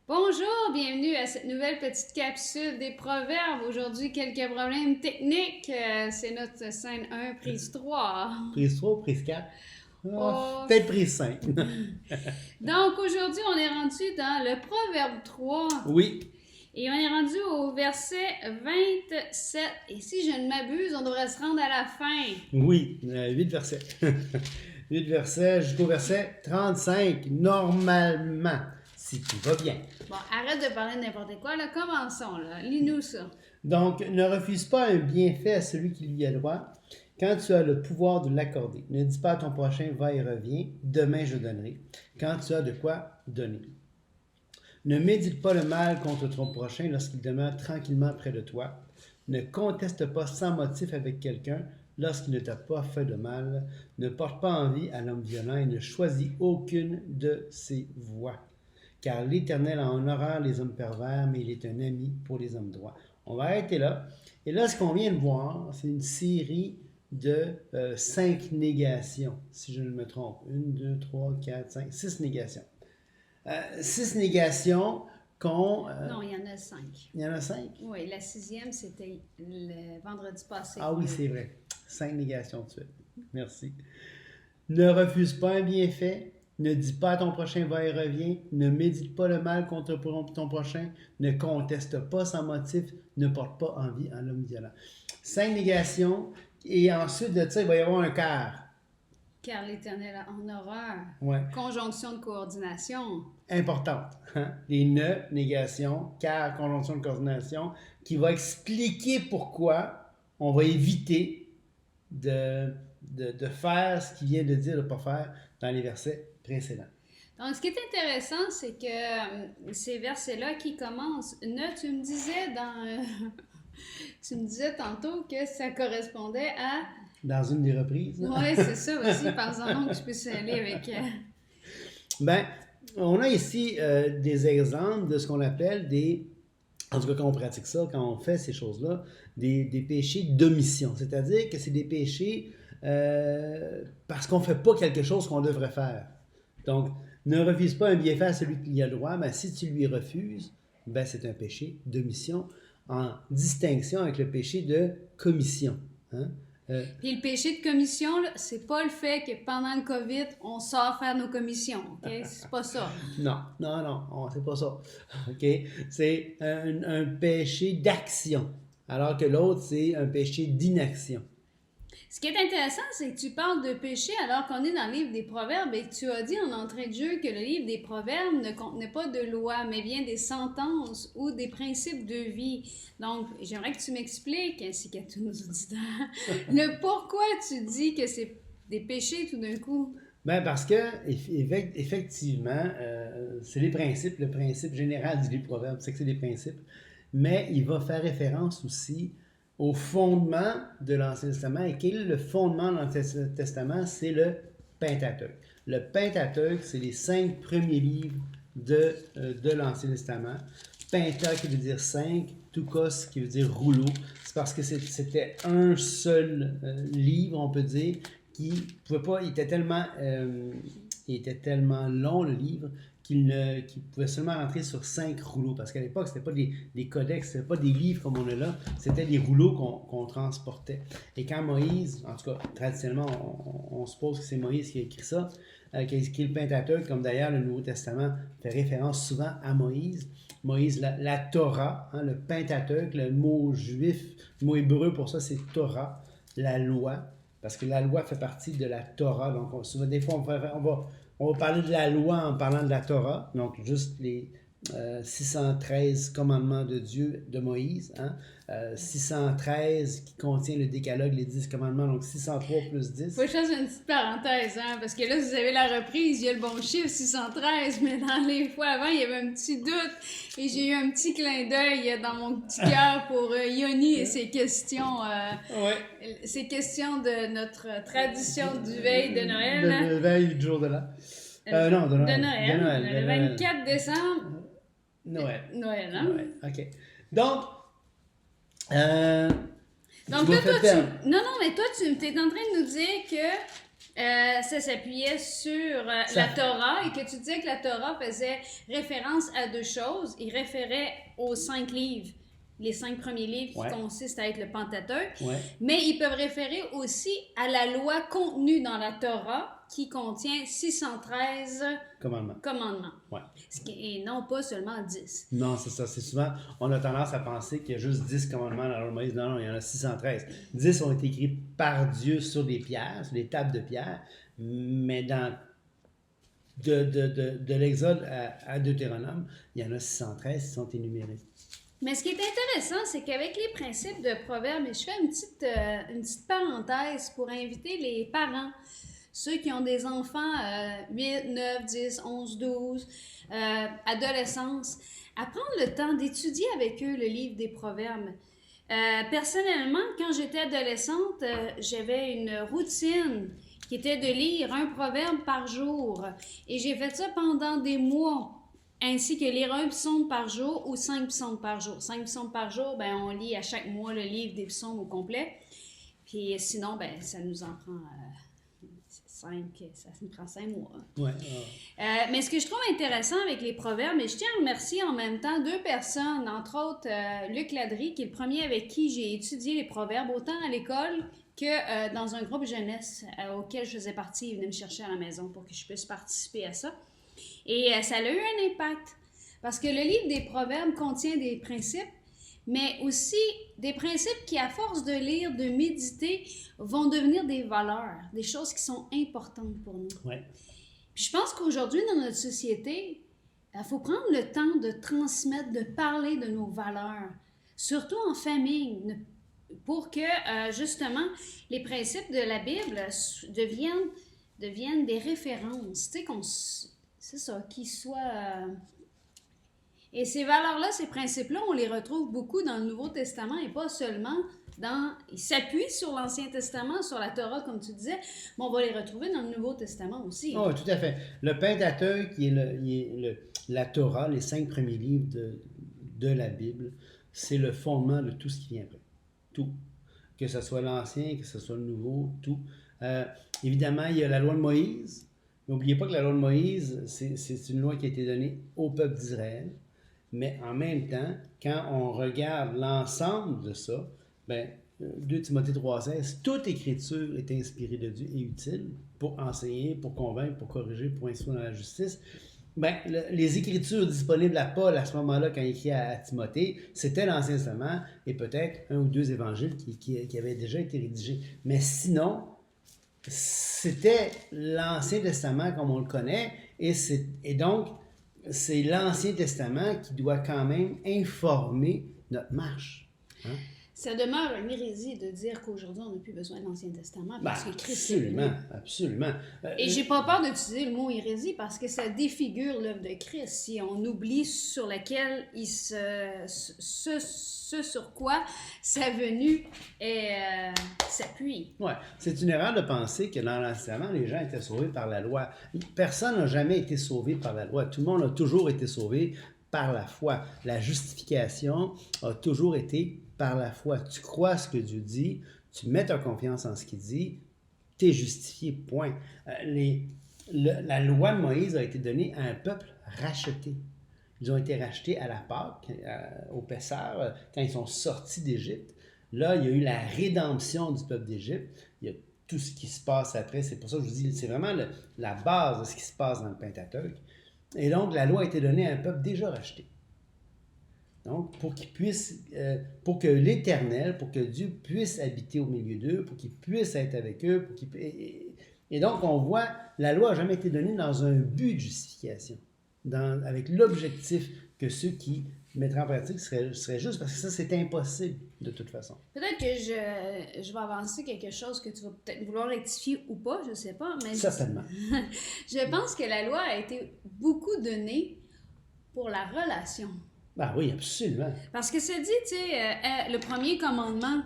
Bonjour, bienvenue à cette nouvelle petite capsule des proverbes. Aujourd'hui, quelques problèmes techniques. C'est notre scène 1, prise 3. Prise 3 ou prise 4? Oh. Peut-être prise 5. Donc, aujourd'hui, on est rendu dans le proverbe 3. Oui. Et on est rendu au verset 27. Et si je ne m'abuse, on devrait se rendre à la fin. Oui, 8 versets. 8 versets jusqu'au verset 35, normalement, si tout va bien. Bon, arrête de parler de n'importe quoi, là. Commençons, là. Lis-nous ça. Donc, ne refuse pas un bienfait à celui qui lui a droit quand tu as le pouvoir de l'accorder. Ne dis pas à ton prochain, va et reviens, demain je donnerai, quand tu as de quoi donner. Ne médite pas le mal contre ton prochain lorsqu'il demeure tranquillement près de toi. Ne conteste pas sans motif avec quelqu'un lorsqu'il ne t'a pas fait de mal. Ne porte pas envie à l'homme violent et ne choisis aucune de ses voies. Car l'Éternel a en horreur les hommes pervers, mais il est un ami pour les hommes droits. On va arrêter là. Et là, ce qu'on vient de voir, c'est une série de 5 négations, si je ne me trompe. 1, 2, 3, 4, 5, 6 négations. 6 négations qu'on... Non, il y en a 5. Il y en a 5? Oui, la 6e, c'était le vendredi passé. Ah oui, c'est vrai. 5 négations de suite. Merci. Ne refuse pas un bienfait. Ne dis pas à ton prochain va et reviens. Ne médite pas le mal contre ton prochain. Ne conteste pas sans motif. Ne porte pas envie à l'homme violent. 5 négations. Et ensuite de ça, il va y avoir un quart. Car l'Éternel a en horreur. Ouais. Conjonction de coordination. Importante. Hein? Les ne, négation, car, conjonction de coordination, qui va expliquer pourquoi on va éviter de faire ce qu'il vient de dire de ne pas faire dans les versets précédents. Donc, ce qui est intéressant, c'est que ces versets-là qui commencent, tu me disais tu me disais tantôt que ça correspondait à... Dans une des reprises. Oui, c'est ça aussi, par exemple, que je puisse aller avec... Ben, on a ici des exemples de ce qu'on appelle des... En tout cas, quand on pratique ça, quand on fait ces choses-là, des péchés d'omission. C'est-à-dire que c'est des péchés parce qu'on ne fait pas quelque chose qu'on devrait faire. Donc, ne refuse pas un bienfait à celui qui y a le droit, mais si tu lui refuses, ben c'est un péché d'omission, en distinction avec le péché de commission. Hein? Puis le péché de commission, là, c'est pas le fait que pendant le COVID, on sort faire nos commissions, OK? C'est pas ça. Non, c'est pas ça. OK? C'est un péché d'action, alors que l'autre, c'est un péché d'inaction. Ce qui est intéressant, c'est que tu parles de péché alors qu'on est dans le livre des Proverbes et que tu as dit en entrée de jeu que le livre des Proverbes ne contenait pas de loi, mais bien des sentences ou des principes de vie. Donc, j'aimerais que tu m'expliques, ainsi qu'à tous nos auditeurs, le pourquoi tu dis que c'est des péchés tout d'un coup. Ben parce que, effectivement, c'est les principes, le principe général du livre des Proverbes, c'est que c'est des principes, mais il va faire référence aussi au fondement de l'Ancien Testament. Et quel est le fondement de l'Ancien Testament? C'est le Pentateuque. Le Pentateuque, c'est les 5 premiers livres de l'Ancien Testament. Penta qui veut dire 5, Tukos qui veut dire rouleau. C'est parce que c'était un seul livre, on peut dire, qui pouvait pas, il était tellement long le livre qu'il pouvait seulement rentrer sur 5 rouleaux. Parce qu'à l'époque, c'était pas des codex, c'était pas des livres comme on a là, c'était des rouleaux qu'on transportait. Et quand Moïse, en tout cas, traditionnellement, on suppose que c'est Moïse qui a écrit ça, qui a écrit le Pentateuque, comme d'ailleurs le Nouveau Testament fait référence souvent à Moïse. Moïse, la Torah, hein, le Pentateuque, le mot juif, le mot hébreu pour ça, c'est Torah, la loi. Parce que la loi fait partie de la Torah. Donc, des fois, on va parler de la loi en parlant de la Torah. Donc, juste les 613 commandements de Dieu, de Moïse. Hein? 613 qui contient le décalogue, les 10 commandements. Donc, 603 plus 10. Faut que je fasse une petite parenthèse, hein, parce que là, si vous avez la reprise, il y a le bon chiffre, 613, mais dans les fois avant, il y avait un petit doute, et j'ai eu un petit clin d'œil dans mon petit cœur pour Yoni et ses questions, ses questions de notre tradition du veille de Noël. De veille du jour de l'an. Non, de Noël. Le 24 décembre. Noël, hein? Noël. OK. Donc, mais toi, tu es en train de nous dire que Ça s'appuyait sur Ça- la Torah et que tu disais que la Torah faisait référence à deux choses. Il référait aux 5 livres, les 5 premiers livres qui Ouais. consistent à être le Pentateuque, Ouais. mais ils peuvent référer aussi à la loi contenue dans la Torah qui contient 613 Commandement. commandements. Ouais. Et non pas seulement 10. Non, c'est ça. C'est souvent, on a tendance à penser qu'il y a juste 10 commandements dans la loi de Moïse. Non, non, il y en a 613. 10 ont été écrits par Dieu sur des pierres, sur des tables de pierre, mais de l'Exode à Deutéronome, il y en a 613 qui sont énumérés. Mais ce qui est intéressant, c'est qu'avec les principes de Proverbes, et je fais une petite parenthèse pour inviter les parents, ceux qui ont des enfants 8, 9, 10, 11, 12, adolescence, à prendre le temps d'étudier avec eux le livre des Proverbes. Personnellement, quand j'étais adolescente, j'avais une routine qui était de lire un proverbe par jour. Et j'ai fait ça pendant des mois. Ainsi que lire un psaume par jour ou 5 psaumes par jour. 5 psaumes par jour, ben, on lit à chaque mois le livre des psaumes au complet. Puis sinon, ben, ça nous en prend 5, ça nous prend 5 mois. Ouais. Mais ce que je trouve intéressant avec les proverbes, et je tiens à remercier en même temps 2 personnes, entre autres Luc Ladry, qui est le premier avec qui j'ai étudié les proverbes, autant à l'école que dans un groupe jeunesse auquel je faisais partie. Il venait me chercher à la maison pour que je puisse participer à ça. Et ça a eu un impact, parce que le livre des Proverbes contient des principes, mais aussi des principes qui, à force de lire, de méditer, vont devenir des valeurs, des choses qui sont importantes pour nous. Ouais. Puis je pense qu'aujourd'hui, dans notre société, il faut prendre le temps de transmettre, de parler de nos valeurs, surtout en famille, pour que, justement, les principes de la Bible deviennent des références, tu sais, c'est ça, qui soit... Et ces valeurs-là, ces principes-là, on les retrouve beaucoup dans le Nouveau Testament et pas seulement dans... Ils s'appuient sur l'Ancien Testament, sur la Torah, comme tu disais, mais on va les retrouver dans le Nouveau Testament aussi. Oh, tout à fait. Le Pentateuque, qui est la Torah, les 5 premiers livres de la Bible, c'est le fondement de tout ce qui vient après. Tout. Que ce soit l'Ancien, que ce soit le Nouveau, tout. Évidemment, il y a la loi de Moïse. N'oubliez pas que la loi de Moïse, c'est une loi qui a été donnée au peuple d'Israël. Mais en même temps, quand on regarde l'ensemble de ça, ben, 2 Timothée 3,16, toute écriture est inspirée de Dieu et utile pour enseigner, pour convaincre, pour corriger, pour instruire dans la justice. Ben, les écritures disponibles à Paul à ce moment-là, quand il écrit à Timothée, c'était l'Ancien Testament et peut-être 1 ou 2 évangiles qui avaient déjà été rédigés. Mais sinon, c'était l'Ancien Testament comme on le connaît, et donc, c'est l'Ancien Testament qui doit quand même informer notre marche. Hein? Ça demeure une hérésie de dire qu'aujourd'hui, on n'a plus besoin de l'Ancien Testament parce que Christ est venu. Absolument. Et j'ai pas peur d'utiliser le mot hérésie parce que ça défigure l'œuvre de Christ si on oublie sur laquelle ce sur quoi sa venue s'appuie. Oui, c'est une erreur de penser que dans l'Ancien Testament, les gens étaient sauvés par la loi. Personne n'a jamais été sauvé par la loi. Tout le monde a toujours été sauvé par la foi. La justification a toujours été par la foi. Tu crois ce que Dieu dit, tu mets ta confiance en ce qu'il dit, tu es justifié, point. La loi de Moïse a été donnée à un peuple racheté. Ils ont été rachetés à la Pâque, au Pessah, quand ils sont sortis d'Égypte. Là, il y a eu la rédemption du peuple d'Égypte. Il y a tout ce qui se passe après. C'est pour ça que je vous dis, c'est vraiment la base de ce qui se passe dans le Pentateuque. Et donc, la loi a été donnée à un peuple déjà racheté. Donc, pour que l'Éternel, pour que Dieu puisse habiter au milieu d'eux, pour qu'il puisse être avec eux, et donc, on voit, la loi n'a jamais été donnée dans un but de justification, avec l'objectif que ceux qui mettraient en pratique seraient justes, parce que ça, c'est impossible de toute façon. Peut-être que je vais avancer quelque chose que tu vas peut-être vouloir rectifier ou pas, je ne sais pas. Mais certainement. Je pense que la loi a été beaucoup donnée pour la relation. Ah oui, absolument. Parce que ça dit, tu sais, le premier commandement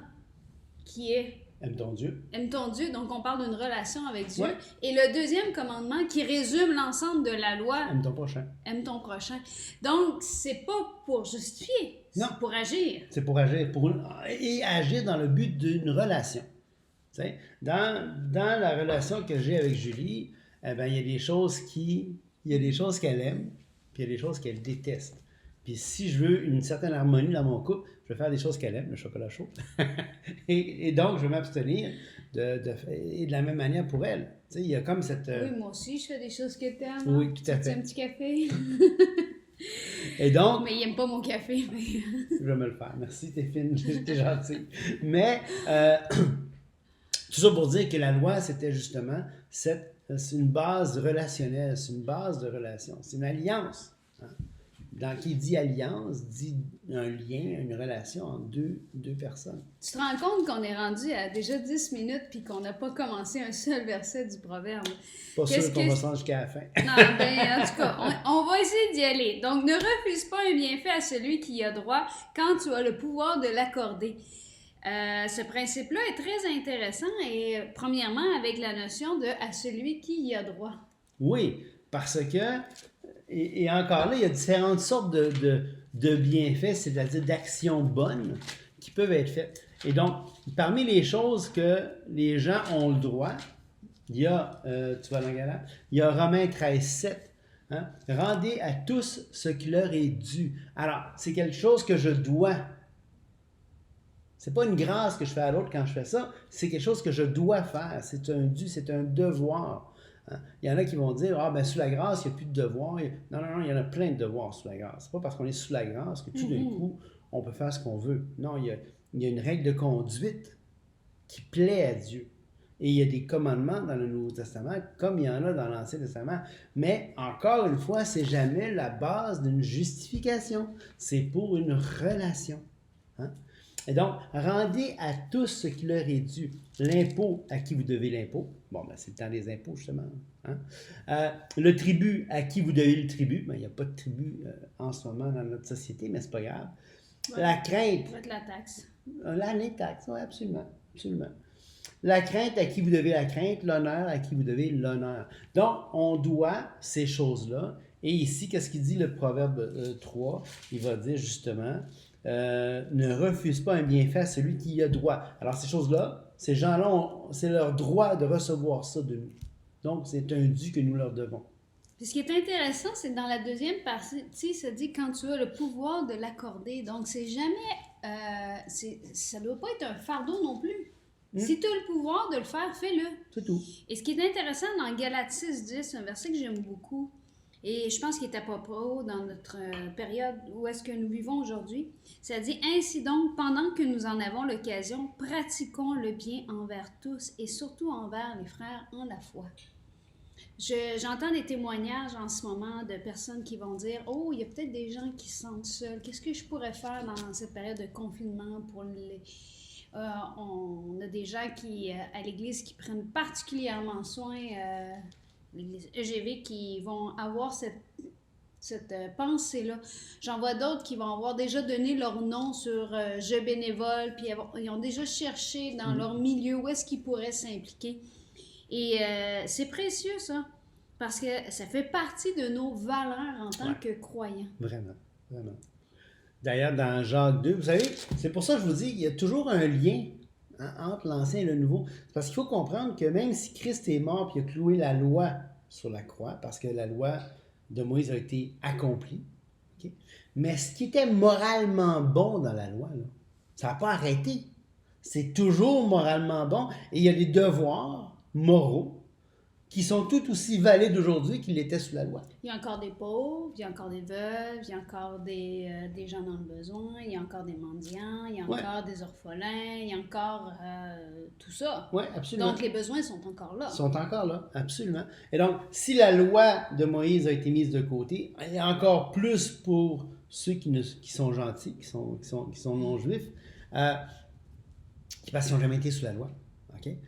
qui est aime ton Dieu. Aime ton Dieu, donc on parle d'une relation avec Dieu. Ouais. Et le deuxième commandement qui résume l'ensemble de la loi. Aime ton prochain. Aime ton prochain. Donc, c'est pas pour justifier, non. C'est pour agir. C'est pour agir, et agir dans le but d'une relation. Tu sais, dans la relation que j'ai avec Julie, eh ben, il y a des choses qu'elle aime, puis il y a des choses qu'elle déteste. Puis si je veux une certaine harmonie dans mon couple, je vais faire des choses qu'elle aime, le chocolat chaud. et donc, je vais m'abstenir et de la même manière pour elle. Tu sais, il y a comme cette... Oui, moi aussi, je fais des choses que t'aimes. Oui, tout à fait. Un petit café. Et donc... Mais il n'aime pas mon café. Mais... je vais me le faire. Merci, t'es fine, t'es gentille. Mais... tout ça pour dire que la loi, c'était justement c'est une base relationnelle, c'est une base de relation, c'est une alliance. Hein? Qui dit alliance, dit un lien, une relation entre deux personnes. Tu te rends compte qu'on est rendu à déjà 10 minutes puis qu'on n'a pas commencé un seul verset du proverbe. Pas sûr qu'on va se rendre jusqu'à la fin. Non, ben en tout cas, on va essayer d'y aller. Donc, ne refuse pas un bienfait à celui qui y a droit quand tu as le pouvoir de l'accorder. Ce principe-là est très intéressant et premièrement avec la notion de à celui qui y a droit. Oui, parce que, et encore là, il y a différentes sortes de bienfaits, c'est-à-dire d'actions bonnes qui peuvent être faites. Et donc, parmi les choses que les gens ont le droit, il y a, tu vois dans Galate, il y a Romains 13, 7. Hein? Rendez à tous ce qui leur est dû. Alors, c'est quelque chose que je dois. C'est pas une grâce que je fais à l'autre quand je fais ça, c'est quelque chose que je dois faire. C'est un dû, c'est un devoir. Hein? Il y en a qui vont dire, ah ben sous la grâce, il n'y a plus de devoirs. Non, il y en a plein de devoirs sous la grâce. C'est pas parce qu'on est sous la grâce que tout d'un coup, on peut faire ce qu'on veut. Non, il y a une règle de conduite qui plaît à Dieu. Et il y a des commandements dans le Nouveau Testament, comme il y en a dans l'Ancien Testament. Mais encore une fois, c'est jamais la base d'une justification. C'est pour une relation. Hein? Et donc, rendez à tous ce qui leur est dû. L'impôt, à qui vous devez l'impôt. Bon, ben, c'est le temps des impôts, justement. Hein? Le tribut, à qui vous devez le tribut. Ben, il n'y a pas de tribut en ce moment dans notre société, mais c'est pas grave. Ouais, la crainte. Ça va être la taxe. Les taxes, oui, absolument. Absolument. La crainte, à qui vous devez la crainte. L'honneur, à qui vous devez l'honneur. Donc, on doit ces choses-là. Et ici, qu'est-ce qu'il dit le Proverbe 3? Il va dire justement... ne refuse pas un bienfait à celui qui y a droit. Alors, ces choses-là, ces gens-là, c'est leur droit de recevoir ça de nous. Donc, c'est un dû que nous leur devons. Puis ce qui est intéressant, c'est que dans la deuxième partie, ça dit quand tu as le pouvoir de l'accorder. Donc, c'est jamais... ça ne doit pas être un fardeau non plus. Si tu as le pouvoir de le faire, fais-le. C'est tout. Et ce qui est intéressant dans Galates 6:10, un verset que j'aime beaucoup, et je pense qu'il est à propos dans notre période où est-ce que nous vivons aujourd'hui. Ça dit « Ainsi donc, pendant que nous en avons l'occasion, pratiquons le bien envers tous et surtout envers les frères en la foi. » J'entends des témoignages en ce moment de personnes qui vont dire « Oh, il y a peut-être des gens qui se sentent seuls. Qu'est-ce que je pourrais faire dans cette période de confinement pour les... » on a des gens qui, à l'Église qui prennent particulièrement soin... l'Église EGV qui vont avoir cette pensée-là. J'en vois d'autres qui vont avoir déjà donné leur nom sur Je bénévole, puis ils ont déjà cherché dans leur milieu où est-ce qu'ils pourraient s'impliquer. Et c'est précieux, ça, parce que ça fait partie de nos valeurs en tant que croyants. Vraiment, vraiment. D'ailleurs, dans Jacques 2, vous savez, c'est pour ça que je vous dis, il y a toujours un lien entre l'Ancien et le Nouveau. Parce qu'il faut comprendre que même si Christ est mort et a cloué la loi sur la croix, parce que la loi de Moïse a été accomplie, okay? Mais ce qui était moralement bon dans la loi, là, ça n'a pas arrêté. C'est toujours moralement bon. Et il y a des devoirs moraux qui sont tout aussi valides aujourd'hui qu'ils l'étaient sous la loi. Il y a encore des pauvres, il y a encore des veuves, il y a encore des gens dans le besoin, il y a encore des mendiants, il y a encore des orphelins, il y a encore tout ça. Oui, absolument. Donc, les besoins sont encore là. Ils sont encore là, absolument. Et donc, si la loi de Moïse a été mise de côté, il y a encore plus pour ceux qui sont gentils, qui sont non-juifs, parce qu'ils n'ont jamais été sous la loi. Okay?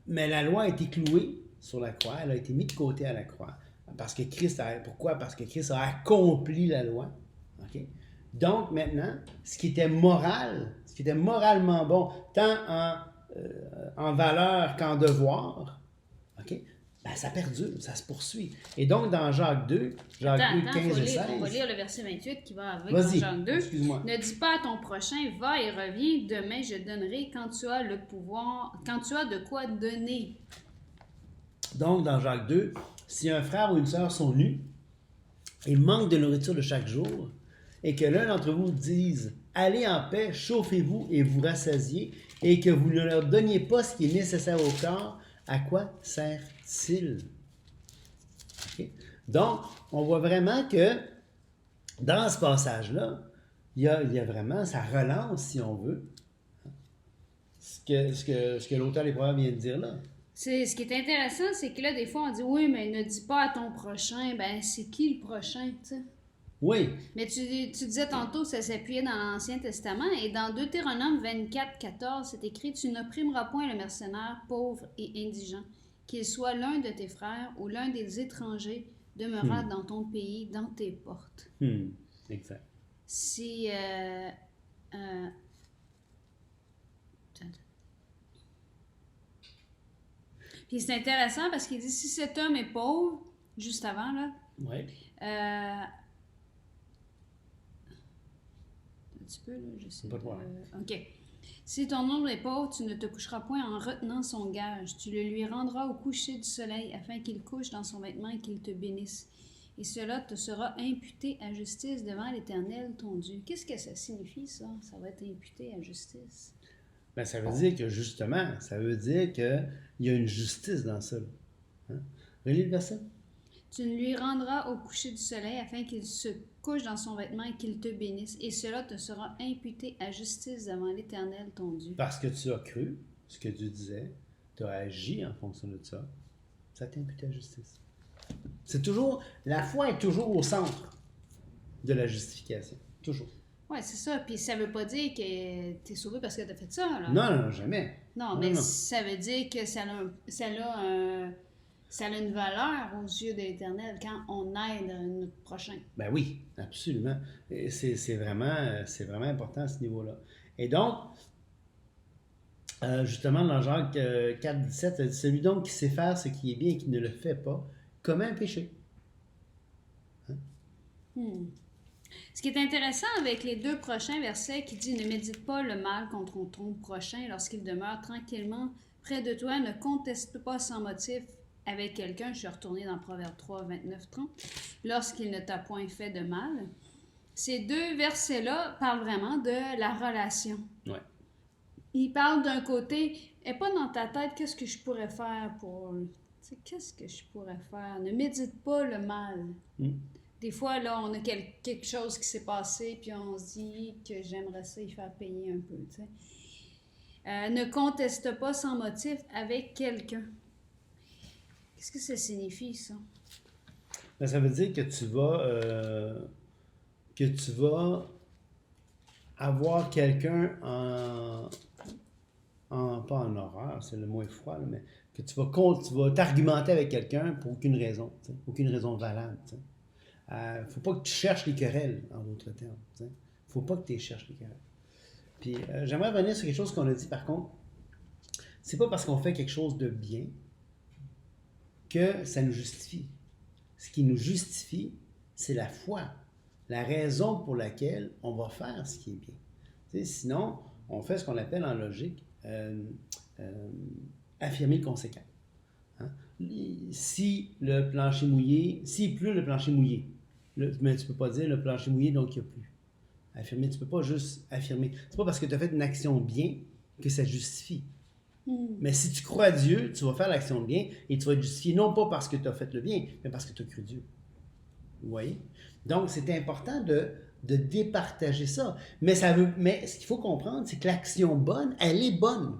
Mais la loi a été clouée sur la croix, elle a été mise de côté à la croix. Parce que pourquoi? Parce que Christ a accompli la loi. Okay? Donc maintenant, ce qui était moral, ce qui était moralement bon, tant en valeur qu'en devoir, okay? ben, ça perdure, ça se poursuit. Et donc, dans Jacques 2, Jacques 2, 15 et 16... On va lire le verset 28 qui va avec Vas-y, Jacques 2. excuse-moi. Ne dis pas à ton prochain, va et reviens, demain je donnerai quand tu as le pouvoir, quand tu as de quoi donner. Donc, dans Jacques 2, si un frère ou une sœur sont nus et manquent de nourriture de chaque jour, et que l'un d'entre vous dise « Allez en paix, chauffez-vous et vous rassasiez », et que vous ne leur donniez pas ce qui est nécessaire au corps, à quoi sert-il? Okay? Donc, on voit vraiment que dans ce passage-là, il y a vraiment, ça relance, si on veut, ce que l'auteur des Proverbes vient de dire là. Ce qui est intéressant, c'est que là, des fois, on dit « Oui, mais ne dis pas à ton prochain. » Ben, c'est qui le prochain, tu sais? Oui. Mais tu disais tantôt que ça s'appuyait dans l'Ancien Testament, et dans Deutéronome 24, 14, c'est écrit « Tu n'opprimeras point le mercenaire, pauvre et indigent, qu'il soit l'un de tes frères ou l'un des étrangers demeurant dans ton pays, dans tes portes. » Exact. Si... Puis c'est intéressant parce qu'il dit « Si cet homme est pauvre, juste avant, là, oui. Un petit peu, là, je sais Pas de problème. OK. Si ton ombre est pauvre, tu ne te coucheras point en retenant son gage. Tu le lui rendras au coucher du soleil, afin qu'il couche dans son vêtement et qu'il te bénisse. Et cela te sera imputé à justice devant l'Éternel, ton Dieu. Qu'est-ce que ça signifie, ça? Ça va être imputé à justice. Ben, ça veut dire que, justement, ça veut dire qu'il y a une justice dans ça. Hein? Relis le verset. Tu lui rendras au coucher du soleil afin qu'il se couche dans son vêtement et qu'il te bénisse. Et cela te sera imputé à justice devant l'Éternel, ton Dieu. Parce que tu as cru ce que Dieu disait, tu as agi en fonction de ça, ça t'impute à justice. C'est toujours, la foi est toujours au centre de la justification. Toujours. Oui, c'est ça. Puis ça veut pas dire que tu es sauvé parce que tu as fait ça. Là. Non, jamais. Non, mais ça veut dire que ça a une valeur aux yeux de l'Éternel quand on aide notre prochain. Ben oui, absolument. Et c'est vraiment important à ce niveau-là. Et donc, justement, dans Jacques 4, 17, ça dit, celui donc qui sait faire ce qui est bien et qui ne le fait pas, commet un péché. Hein? Ce qui est intéressant avec les deux prochains versets qui dit « Ne médite pas le mal contre ton prochain lorsqu'il demeure tranquillement près de toi, ne conteste pas sans motif avec quelqu'un. » Je suis retournée dans Proverbe 3, 29, 30. « Lorsqu'il ne t'a point fait de mal. » Ces deux versets-là parlent vraiment de la relation. Ouais. Ils parlent d'un côté, et pas dans ta tête, qu'est-ce que je pourrais faire pour... Qu'est-ce que je pourrais faire? Ne médite pas le mal. Des fois, là, on a quelque chose qui s'est passé, puis on se dit que j'aimerais ça y faire payer un peu, tu sais. Ne conteste pas sans motif avec quelqu'un. Qu'est-ce que ça signifie, ça? Ben, ça veut dire que tu vas avoir quelqu'un pas en horreur, c'est le mot est froid, là, mais que tu vas t'argumenter avec quelqu'un pour aucune raison, t'sais, aucune raison valable. Faut pas que tu cherches les querelles, en d'autres termes. Faut pas que tu cherches les querelles. Puis j'aimerais revenir sur quelque chose qu'on a dit par contre. C'est pas parce qu'on fait quelque chose de bien que ça nous justifie. Ce qui nous justifie, c'est la foi. La raison pour laquelle on va faire ce qui est bien. Sinon, on fait ce qu'on appelle en logique affirmer le conséquent. Hein? Si le plancher mouillé, s'il pleut, le plancher mouillé. Mais tu ne peux pas dire le plancher mouillé, donc il n'y a plus. Affirmer, tu ne peux pas juste affirmer. C'est pas parce que tu as fait une action bien que ça justifie. Mais si tu crois à Dieu, tu vas faire l'action de bien et tu vas être justifié non pas parce que tu as fait le bien, mais parce que tu as cru Dieu. Vous voyez? Donc, c'est important de départager ça. Mais ce qu'il faut comprendre, c'est que l'action bonne, elle est bonne.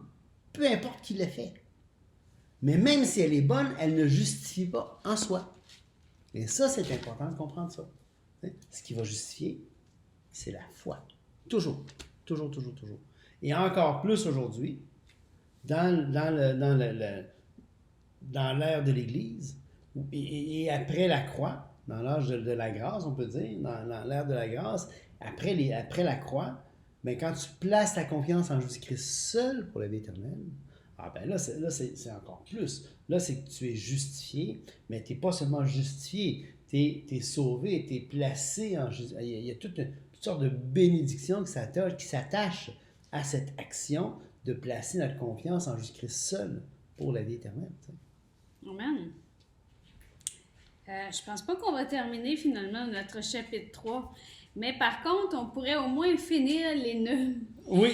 Peu importe qui l'a fait. Mais même si elle est bonne, elle ne justifie pas en soi. Et ça, c'est important de comprendre ça. Ce qui va justifier, c'est la foi. Toujours. Toujours, toujours, toujours. Et encore plus aujourd'hui, dans l'ère de l'Église, et après la croix, dans l'âge de la grâce, on peut dire, dans l'ère de la grâce, après la croix, bien, quand tu places ta confiance en Jésus-Christ seul pour la vie éternelle, Ah ben là, c'est encore plus. Là, c'est que tu es justifié, mais tu n'es pas seulement justifié, tu es sauvé, tu es placé en justice. Il y a toutes sortes de bénédictions qui s'attachent à cette action de placer notre confiance en Jésus-Christ seul pour la vie éternelle. Tu sais. Amen. Je pense pas qu'on va terminer finalement notre chapitre 3. Mais par contre, on pourrait au moins finir les nœuds. Oui.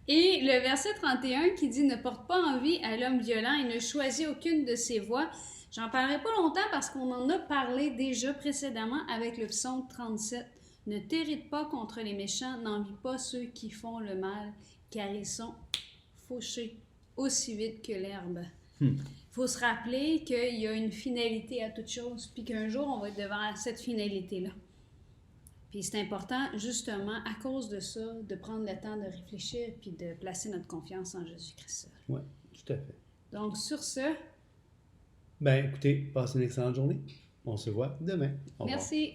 Et le verset 31 qui dit « Ne porte pas envie à l'homme violent et ne choisit aucune de ses voies ». J'en parlerai pas longtemps parce qu'on en a parlé déjà précédemment avec le psaume 37. « Ne t'irrite pas contre les méchants, n'envie pas ceux qui font le mal, car ils sont fauchés aussi vite que l'herbe. » Il faut se rappeler qu'il y a une finalité à toute chose, puis qu'un jour, on va être devant cette finalité-là. Puis c'est important, justement, à cause de ça, de prendre le temps de réfléchir puis de placer notre confiance en Jésus-Christ. Oui, tout à fait. Donc, sur ce... Ben, écoutez, passez une excellente journée. On se voit demain. Au revoir. Merci.